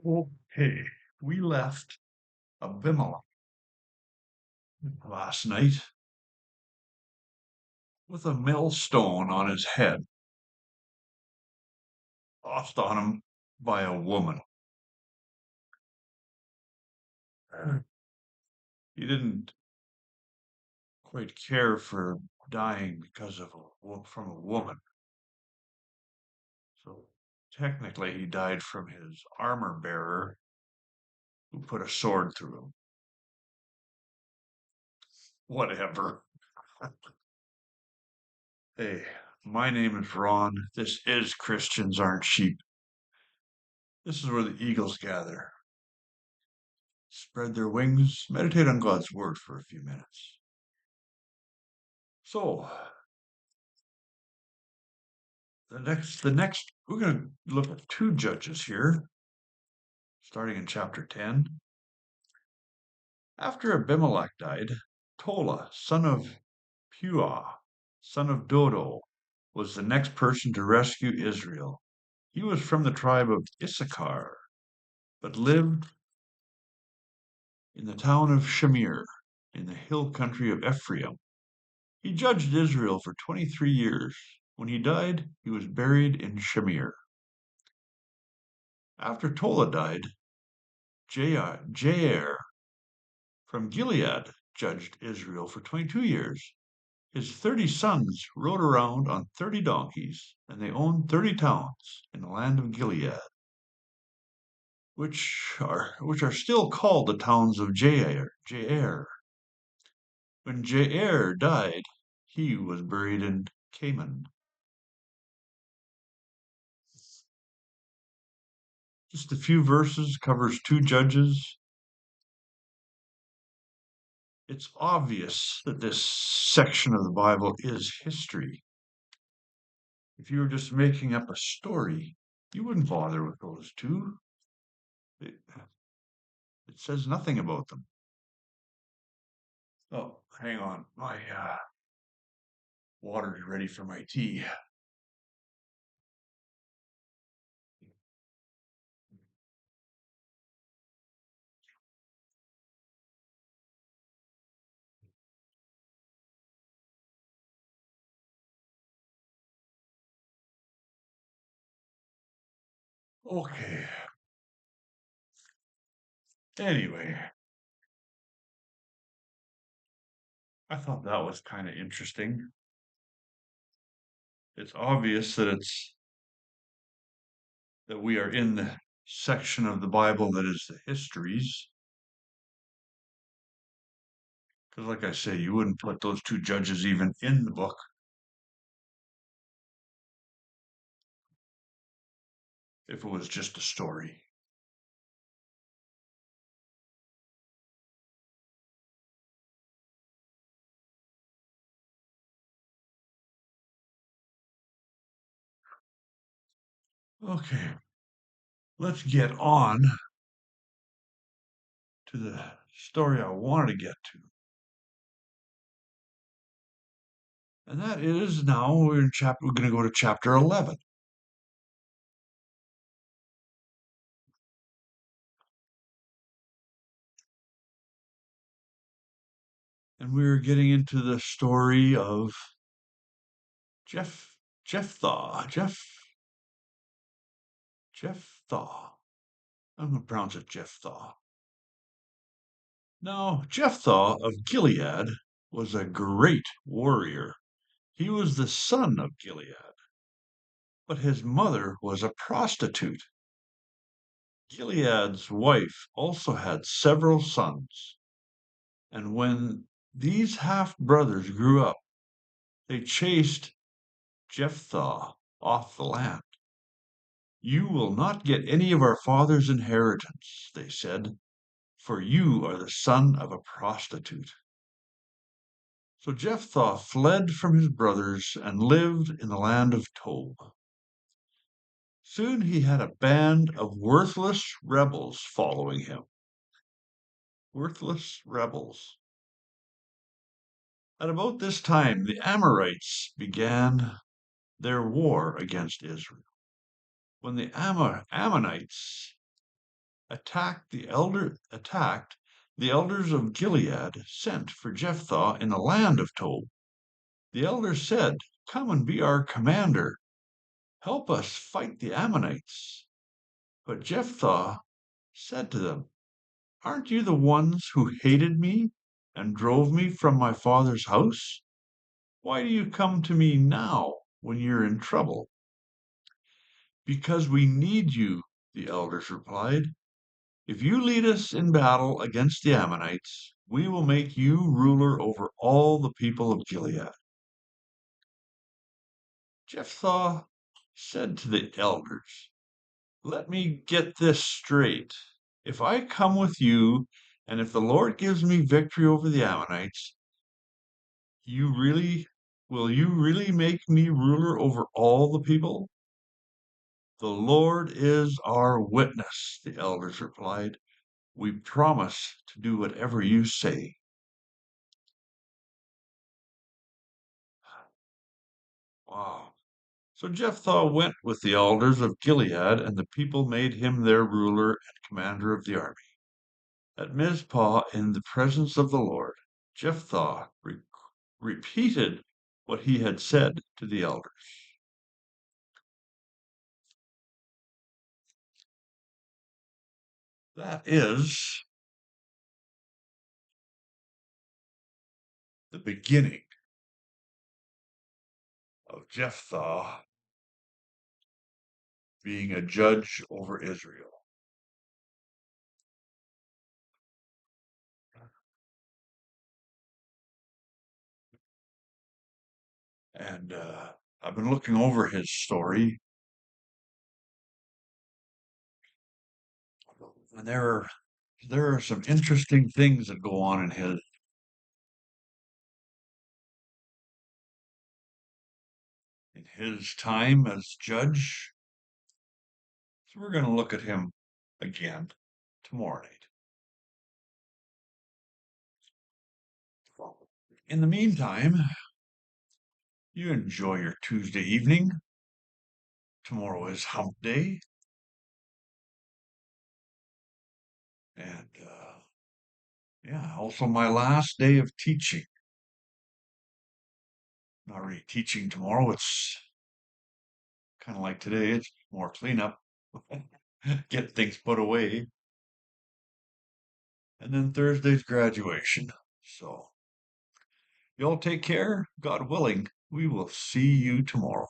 Okay, we left Abimelech last night with a millstone on his head, tossed on him by a woman. He didn't quite care for dying because of from a woman. So technically, he died from his armor bearer who put a sword through him. Whatever. Hey, my name is Ron. This is Christians Aren't Sheep. This is where the eagles gather, spread their wings, meditate on God's word for a few minutes. So, the next, we're going to look at two judges here, starting in chapter 10. After Abimelech died, Tola, son of Puah, son of Dodo, was the next person to rescue Israel. He was from the tribe of Issachar, but lived in the town of Shamir, in the hill country of Ephraim. He judged Israel for 23 years. When he died, he was buried in Shamir. After Tola died, Jair from Gilead judged Israel for 22 years. His 30 sons rode around on 30 donkeys, and they owned 30 towns in the land of Gilead, which are still called the towns of Jair. When Jair died, he was buried in Canaan. Just a few verses, covers two judges. It's obvious that this section of the Bible is history. If you were just making up a story, you wouldn't bother with those two. It, it says nothing about them. Oh, hang on. My water's ready for my tea. Okay. Anyway, I thought that was kind of interesting. It's obvious that we are in the section of the Bible that is the histories. Because, like I say, you wouldn't put those two judges even in the book. If it was just a story. Okay, let's get on to the story I wanted to get to. And that is now we're going to go to chapter 11. And we're getting into the story of Jephthah. Jephthah. I'm going to pronounce it Jephthah. Now, Jephthah of Gilead was a great warrior. He was the son of Gilead, but his mother was a prostitute. Gilead's wife also had several sons, and when these half brothers grew up, they chased Jephthah off the land. You will not get any of our father's inheritance, they said, for you are the son of a prostitute. So Jephthah fled from his brothers and lived in the land of Tob. Soon he had a band of worthless rebels following him. Worthless rebels. At about this time, the Amorites began their war against Israel. When the Ammonites attacked, the elders of Gilead sent for Jephthah in the land of Tob. The elders said, "Come and be our commander. Help us fight the Ammonites." But Jephthah said to them, "Aren't you the ones who hated me and drove me from my father's house? Why do you come to me now when you're in trouble?" "Because we need you," the elders replied. "If you lead us in battle against the Ammonites, we will make you ruler over all the people of Gilead." Jephthah said to the elders, "Let me get this straight. If I come with you, and if the Lord gives me victory over the Ammonites, will you really make me ruler over all the people?" "The Lord is our witness," the elders replied. "We promise to do whatever you say." Wow. So Jephthah went with the elders of Gilead, and the people made him their ruler and commander of the army. At Mizpah, in the presence of the Lord, Jephthah repeated what he had said to the elders. That is the beginning of Jephthah being a judge over Israel. And I've been looking over his story, and there are some interesting things that go on in his time as judge. So we're going to look at him again tomorrow night. In the meantime, you enjoy your Tuesday evening. Tomorrow is hump day. And yeah, also my last day of teaching. Not really teaching tomorrow. It's kind of like today. It's more cleanup, get things put away. And then Thursday's graduation. So you all take care. God willing, we will see you tomorrow.